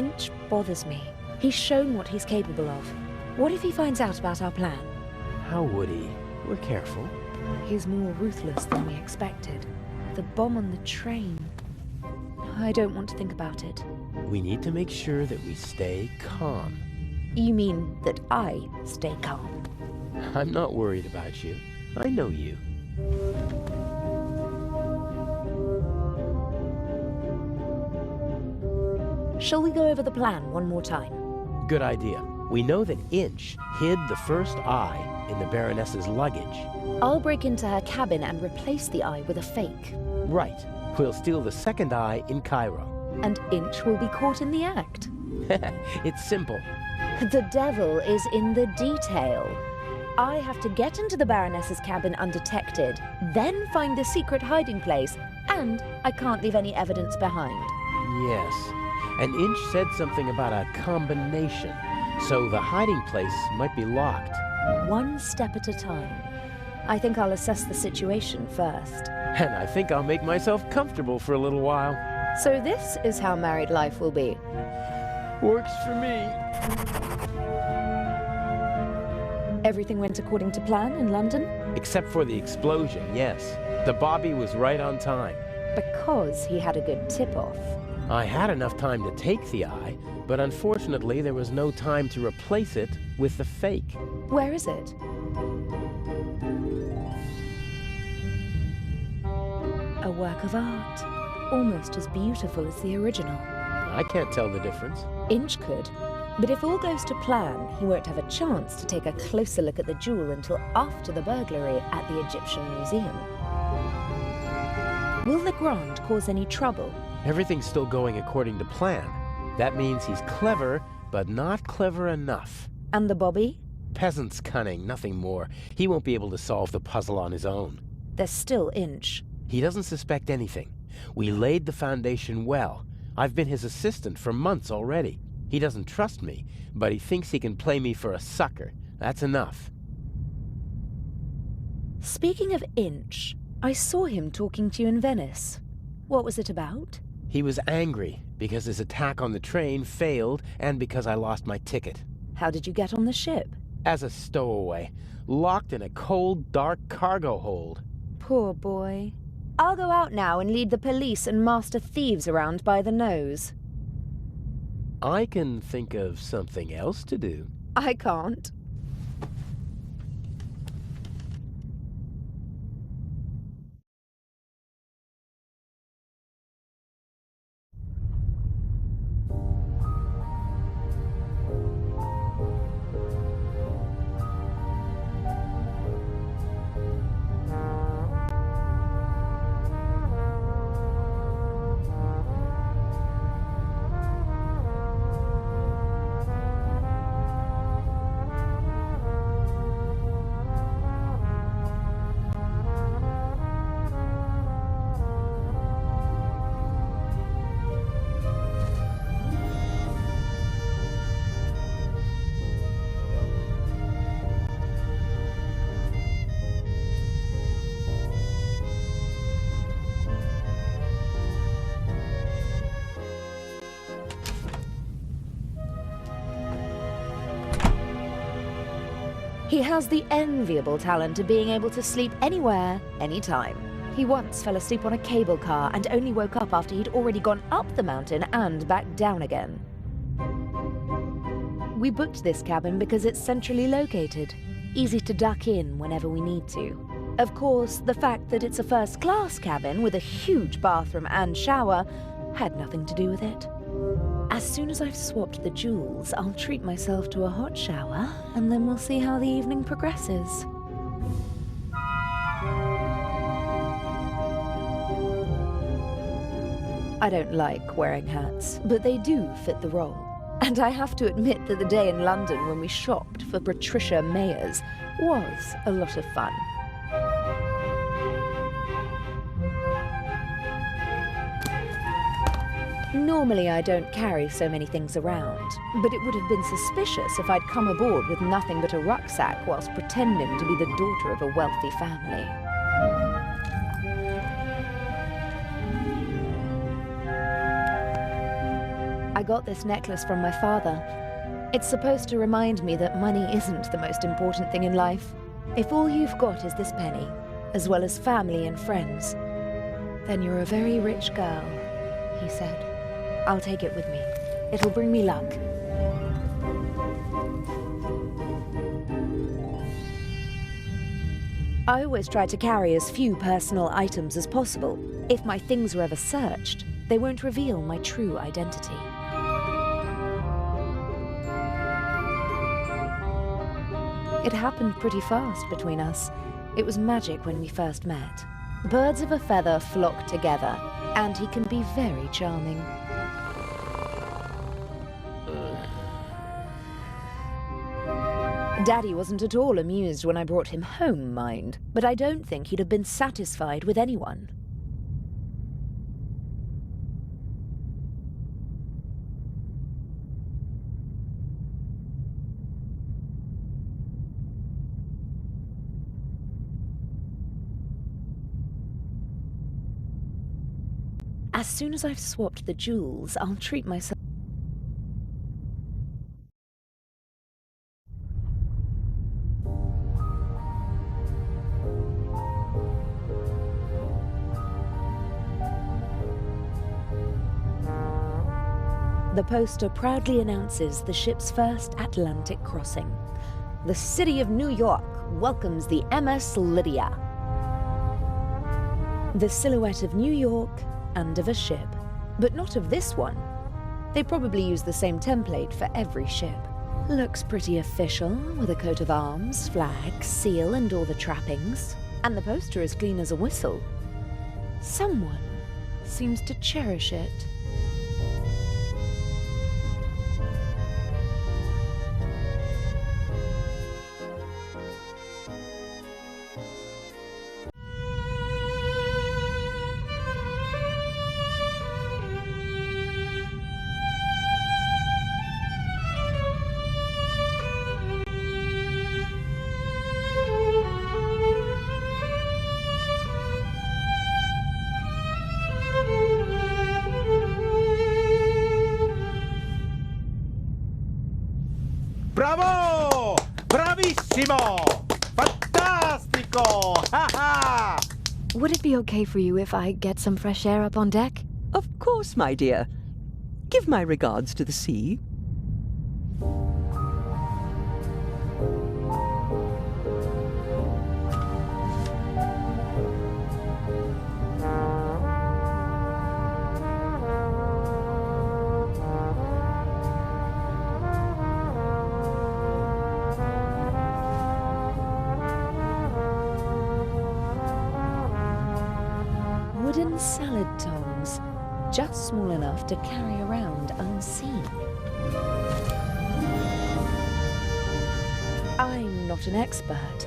Inch bothers me. He's shown what he's capable of. What if he finds out about our plan? How would he? We're careful. He's more ruthless than we expected. The bomb on the train. I don't want to think about it. We need to make sure that we stay calm. You mean that I stay calm? I'm not worried about you. I know you. Shall we go over the plan one more time? Good idea. We know that Inch hid the first eye in the Baroness's luggage. I'll break into her cabin and replace the eye with a fake. Right. We'll steal the second eye in Cairo. And Inch will be caught in the act. It's simple. The devil is in the detail. I have to get into the Baroness's cabin undetected, then find the secret hiding place, and I can't leave any evidence behind. Yes. And Inch said something about a combination, so the hiding place might be locked. One step at a time. I think I'll assess the situation first. And I think I'll make myself comfortable for a little while. So this is how married life will be. Works for me. Everything went according to plan in London? Except for the explosion, yes. The Bobby was right on time. Because he had a good tip-off. I had enough time to take the eye, but unfortunately there was no time to replace it with the fake. Where is it? A work of art. Almost as beautiful as the original. I can't tell the difference. Inch could. But if all goes to plan, he won't have a chance to take a closer look at the jewel until after the burglary at the Egyptian Museum. Will Legrand cause any trouble? Everything's still going according to plan. That means he's clever, but not clever enough. And the Bobby? Peasant's cunning, nothing more. He won't be able to solve the puzzle on his own. There's still Inch. He doesn't suspect anything. We laid the foundation well. I've been his assistant for months already. He doesn't trust me, but he thinks he can play me for a sucker. That's enough. Speaking of Inch, I saw him talking to you in Venice. What was it about? He was angry because his attack on the train failed and because I lost my ticket. How did you get on the ship? As a stowaway, locked in a cold, dark cargo hold. Poor boy. I'll go out now and lead the police and master thieves around by the nose. I can think of something else to do. I can't. He has the enviable talent of being able to sleep anywhere, anytime. He once fell asleep on a cable car and only woke up after he'd already gone up the mountain and back down again. We booked this cabin because it's centrally located, easy to duck in whenever we need to. Of course, the fact that it's a first-class cabin with a huge bathroom and shower had nothing to do with it. As soon as I've swapped the jewels, I'll treat myself to a hot shower, and then we'll see how the evening progresses. I don't like wearing hats, but they do fit the role. And I have to admit that the day in London when we shopped for Patricia Mayers was a lot of fun. Normally I don't carry so many things around, but it would have been suspicious if I'd come aboard with nothing but a rucksack whilst pretending to be the daughter of a wealthy family. I got this necklace from my father. It's supposed to remind me that money isn't the most important thing in life. If all you've got is this penny, as well as family and friends, then you're a very rich girl, he said. I'll take it with me. It'll bring me luck. I always try to carry as few personal items as possible. If my things are ever searched, they won't reveal my true identity. It happened pretty fast between us. It was magic when we first met. Birds of a feather flock together, and he can be very charming. Daddy wasn't at all amused when I brought him home, mind, but I don't think he'd have been satisfied with anyone. As soon as I've swapped the jewels, I'll treat myself. The poster proudly announces the ship's first Atlantic crossing. The city of New York welcomes the MS Lydia. The silhouette of New York and of a ship, but not of this one. They probably use the same template for every ship. Looks pretty official, with a coat of arms, flag, seal, and all the trappings. And the poster is clean as a whistle. Someone seems to cherish it. Bravo! Bravissimo! Fantastico! Ha ha! Would it be okay for you if I get some fresh air up on deck? Of course, my dear. Give my regards to the sea. Wooden salad tongs, just small enough to carry around unseen. I'm not an expert,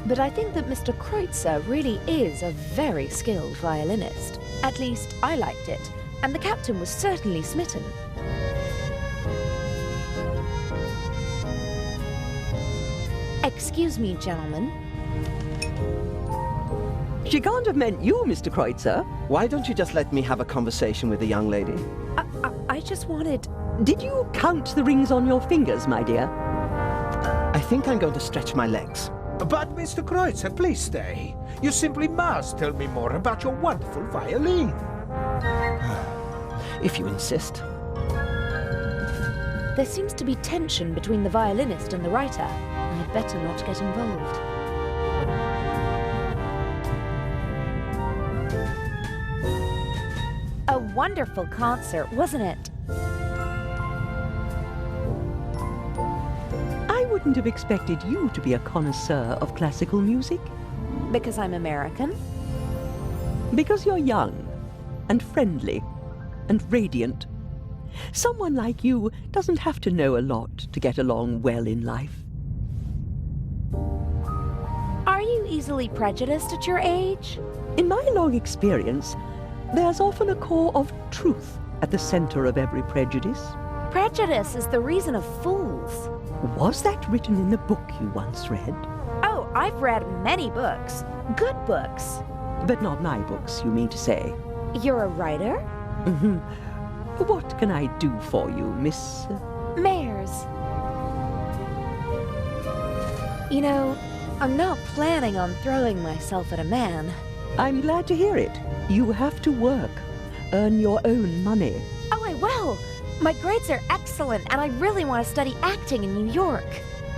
but I think that Mr. Kreutzer really is a very skilled violinist. At least I liked it, and the captain was certainly smitten. Excuse me, gentlemen. She can't have meant you, Mr. Kreutzer. Why don't you just let me have a conversation with the young lady? I just wanted... Did you count the rings on your fingers, my dear? I think I'm going to stretch my legs. But, Mr. Kreutzer, please stay. You simply must tell me more about your wonderful violin. If you insist. There seems to be tension between the violinist and the writer. I'd better not get involved. A wonderful concert, wasn't it? I wouldn't have expected you to be a connoisseur of classical music. Because I'm American? Because you're young and friendly and radiant. Someone like you doesn't have to know a lot to get along well in life. Are you easily prejudiced at your age? In my long experience, there's often a core of truth at the center of every prejudice. Prejudice is the reason of fools. Was that written in the book you once read? Oh, I've read many books. Good books. But not my books, you mean to say? You're a writer? What can I do for you, Miss... Mares. You know, I'm not planning on throwing myself at a man. I'm glad to hear it. You have to work. Earn your own money. Oh, I will! My grades are excellent, and I really want to study acting in New York.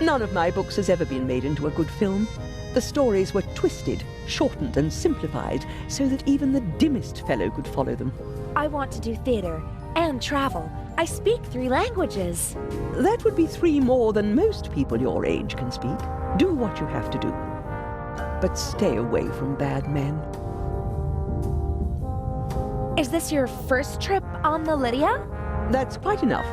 None of my books has ever been made into a good film. The stories were twisted, shortened, and simplified so that even the dimmest fellow could follow them. I want to do theater and travel. I speak 3 languages. That would be 3 more than most people your age can speak. Do what you have to do. But stay away from bad men. Is this your first trip on the Lydia? That's quite enough.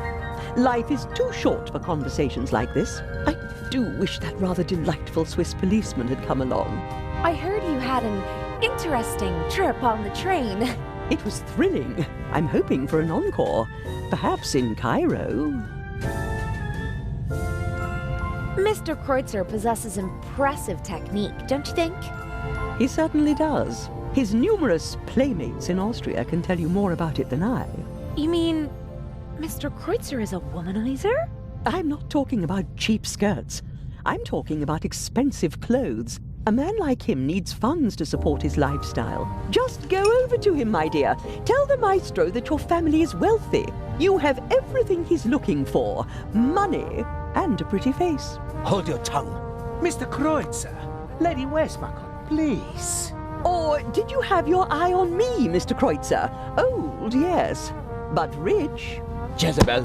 Life is too short for conversations like this. I do wish that rather delightful Swiss policeman had come along. I heard you had an interesting trip on the train. It was thrilling. I'm hoping for an encore. Perhaps in Cairo. Mr. Kreutzer possesses impressive technique, don't you think? He certainly does. His numerous playmates in Austria can tell you more about it than I. You mean Mr. Kreutzer is a womanizer? I'm not talking about cheap skirts. I'm talking about expensive clothes. A man like him needs funds to support his lifestyle. Just go over to him, my dear. Tell the maestro that your family is wealthy. You have everything he's looking for. Money and a pretty face. Hold your tongue. Mr. Kreutzer, Lady Westmacott, please. Or did you have your eye on me, Mr. Kreutzer? Old, yes, but rich. Jezebel!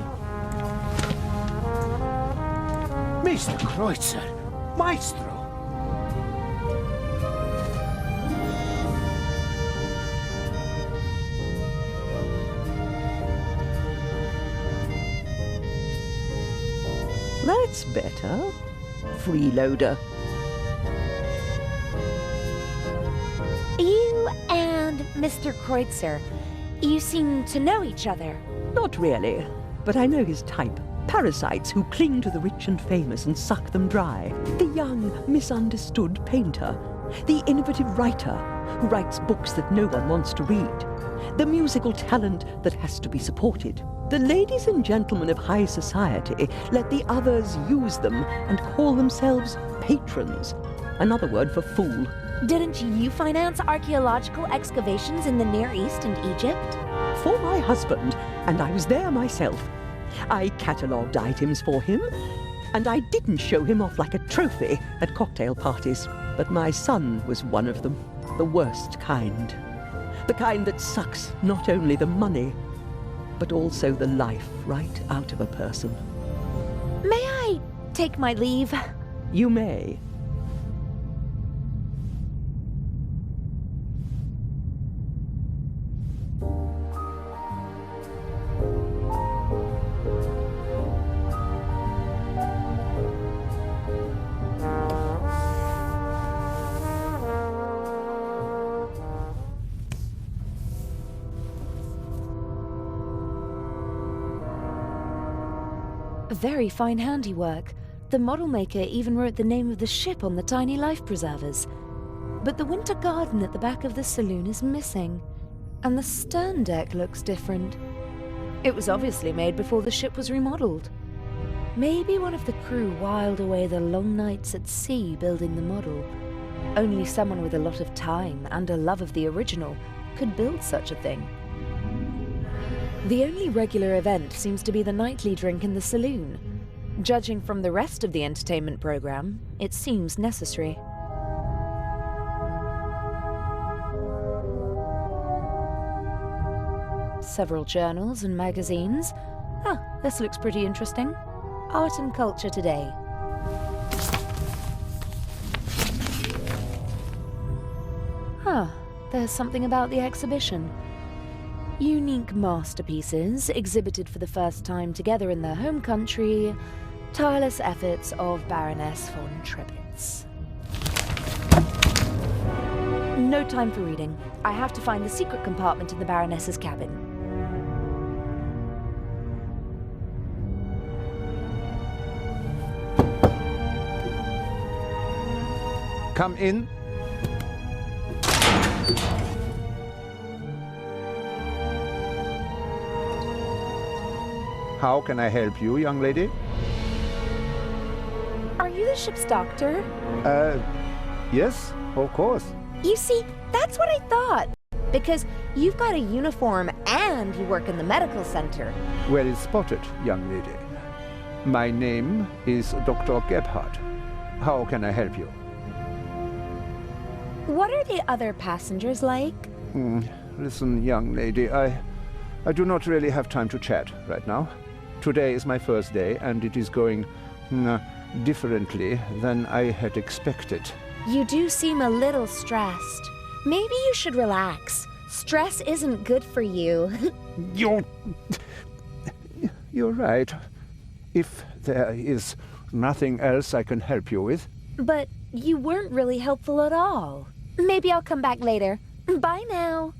Mr. Kreutzer, Maestro. That's better. Freeloader. You and Mr. Kreutzer, you seem to know each other. Not really, but I know his type. Parasites who cling to the rich and famous and suck them dry. The young, misunderstood painter. The innovative writer who writes books that no one wants to read. The musical talent that has to be supported. The ladies and gentlemen of high society let the others use them and call themselves patrons. Another word for fool. Didn't you finance archaeological excavations in the Near East and Egypt? For my husband, and I was there myself. I catalogued items for him, and I didn't show him off like a trophy at cocktail parties. But my son was one of them, the worst kind. The kind that sucks not only the money, but also the life right out of a person. May I take my leave? You may. Very fine handiwork. The model maker even wrote the name of the ship on the tiny life preservers. But the winter garden at the back of the saloon is missing, and the stern deck looks different. It was obviously made before the ship was remodeled. Maybe one of the crew whiled away the long nights at sea building the model. Only someone with a lot of time and a love of the original could build such a thing. The only regular event seems to be the nightly drink in the saloon. Judging from the rest of the entertainment program, it seems necessary. Several journals and magazines. Ah, this looks pretty interesting. Art and Culture Today. Huh, there's something about the exhibition. Unique masterpieces exhibited for the first time together in their home country. Tireless efforts of Baroness von Trebitz. No time for reading. I have to find the secret compartment in the Baroness's cabin. Come in. How can I help you, young lady? Are you the ship's doctor? Yes, of course. You see, that's what I thought. Because you've got a uniform and you work in the medical center. Well spotted, young lady. My name is Dr. Gebhardt. How can I help you? What are the other passengers like? Listen, young lady, I do not really have time to chat right now. Today is my first day, and it is going differently than I had expected. You do seem a little stressed. Maybe you should relax. Stress isn't good for you. You're right. If there is nothing else I can help you with. But you weren't really helpful at all. Maybe I'll come back later. Bye now.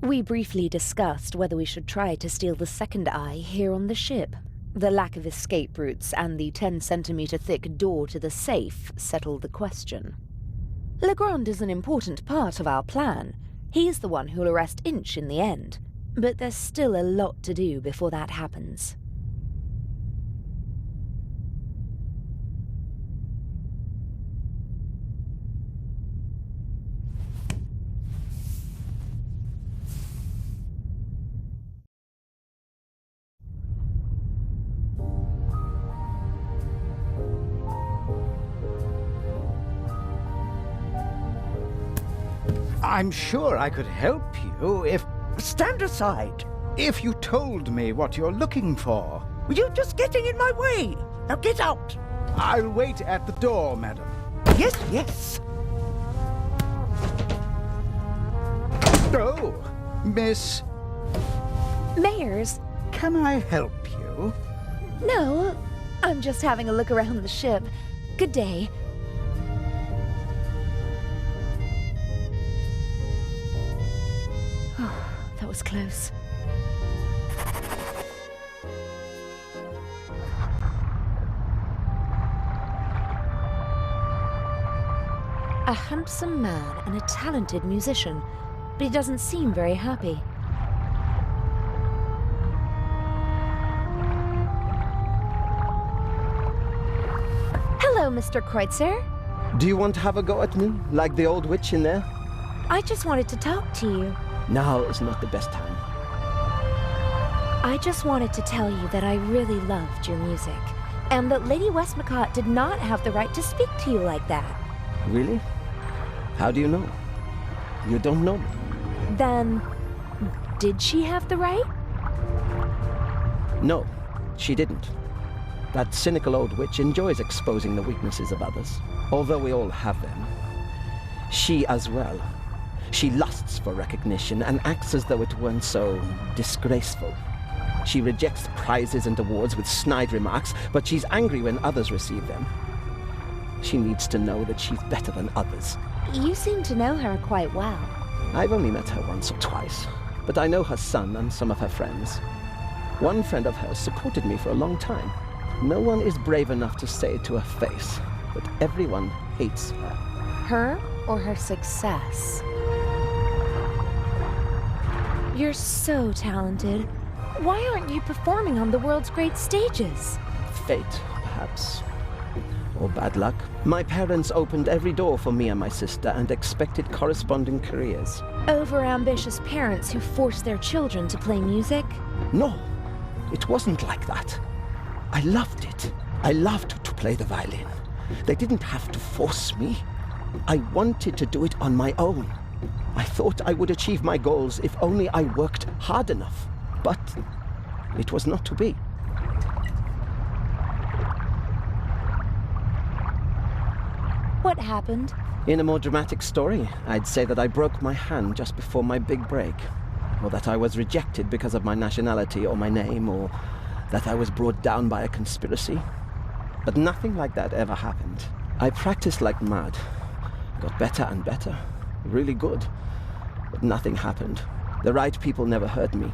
We briefly discussed whether we should try to steal the second eye here on the ship. The lack of escape routes and the 10-centimeter thick door to the safe settled the question. Legrand is an important part of our plan. He's the one who'll arrest Inch in the end. But there's still a lot to do before that happens. I'm sure I could help you if... Stand aside. If you told me what you're looking for. You're just getting in my way. Now get out. I'll wait at the door, madam. Yes, yes. Oh, Miss... Mayers? Can I help you? No, I'm just having a look around the ship. Good day. That was close. A handsome man and a talented musician, but he doesn't seem very happy. Hello, Mr. Kreutzer. Do you want to have a go at me, like the old witch in there? I just wanted to talk to you. Now is not the best time. I just wanted to tell you that I really loved your music, and that Lady Westmacott did not have the right to speak to you like that. Really? How do you know? You don't know me. Then, did she have the right? No, she didn't. That cynical old witch enjoys exposing the weaknesses of others, although we all have them. She as well. She lusts for recognition and acts as though it weren't so disgraceful. She rejects prizes and awards with snide remarks, but she's angry when others receive them. She needs to know that she's better than others. You seem to know her quite well. I've only met her once or twice, but I know her son and some of her friends. One friend of hers supported me for a long time. No one is brave enough to say it to her face, but everyone hates her. Her or her success? You're so talented. Why aren't you performing on the world's great stages? Fate, perhaps. Or bad luck. My parents opened every door for me and my sister and expected corresponding careers. Over-ambitious parents who force their children to play music? No, it wasn't like that. I loved it. I loved to play the violin. They didn't have to force me. I wanted to do it on my own. I thought I would achieve my goals if only I worked hard enough. But it was not to be. What happened? In a more dramatic story, I'd say that I broke my hand just before my big break. Or that I was rejected because of my nationality or my name, or that I was brought down by a conspiracy. But nothing like that ever happened. I practiced like mad. Got better and better. Really good. But nothing happened. The right people never heard me.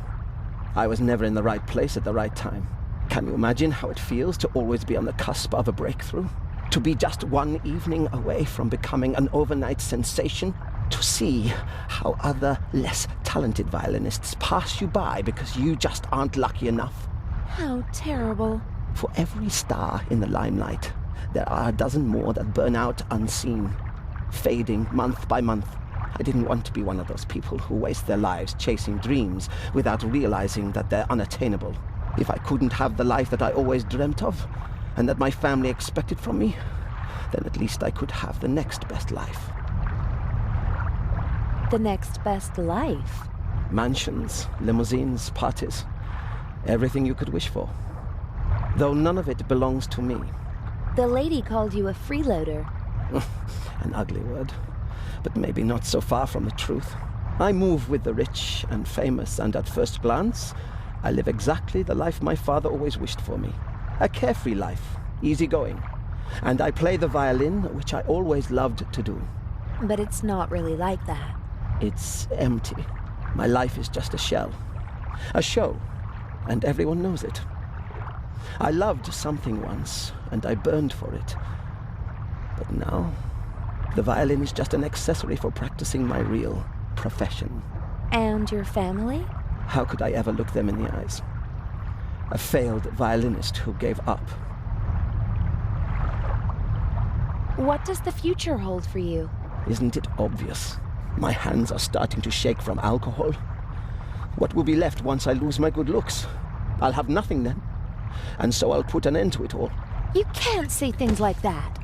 I was never in the right place at the right time. Can you imagine how it feels to always be on the cusp of a breakthrough? To be just one evening away from becoming an overnight sensation? To see how other, less talented violinists pass you by because you just aren't lucky enough? How terrible. For every star in the limelight, there are a dozen more that burn out unseen, fading month by month. I didn't want to be one of those people who waste their lives chasing dreams without realizing that they're unattainable. If I couldn't have the life that I always dreamt of, and that my family expected from me, then at least I could have the next best life. The next best life? Mansions, limousines, parties. Everything you could wish for. Though none of it belongs to me. The lady called you a freeloader. An ugly word, but maybe not so far from the truth. I move with the rich and famous, and at first glance, I live exactly the life my father always wished for me. A carefree life, easygoing. And I play the violin, which I always loved to do. But it's not really like that. It's empty. My life is just a shell. A show, and everyone knows it. I loved something once, and I burned for it. But now, the violin is just an accessory for practicing my real profession. And your family? How could I ever look them in the eyes? A failed violinist who gave up. What does the future hold for you? Isn't it obvious? My hands are starting to shake from alcohol. What will be left once I lose my good looks? I'll have nothing then. And so I'll put an end to it all. You can't say things like that.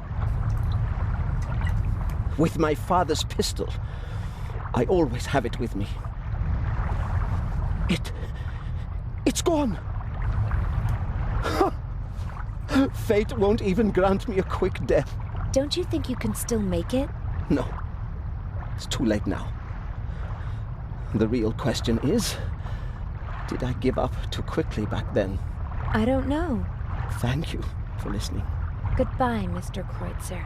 With my father's pistol, I always have it with me. It's gone. Fate won't even grant me a quick death. Don't you think you can still make it? No. It's too late now. The real question is, did I give up too quickly back then? I don't know. Thank you for listening. Goodbye, Mr. Kreutzer.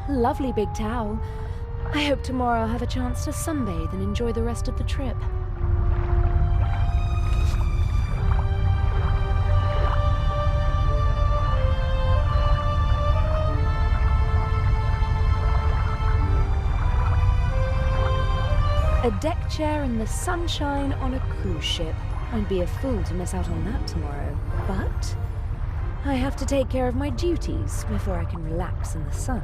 Lovely big towel. I hope tomorrow I'll have a chance to sunbathe and enjoy the rest of the trip. A deck chair in the sunshine on a cruise ship. I'd be a fool to miss out on that tomorrow. But I have to take care of my duties before I can relax in the sun.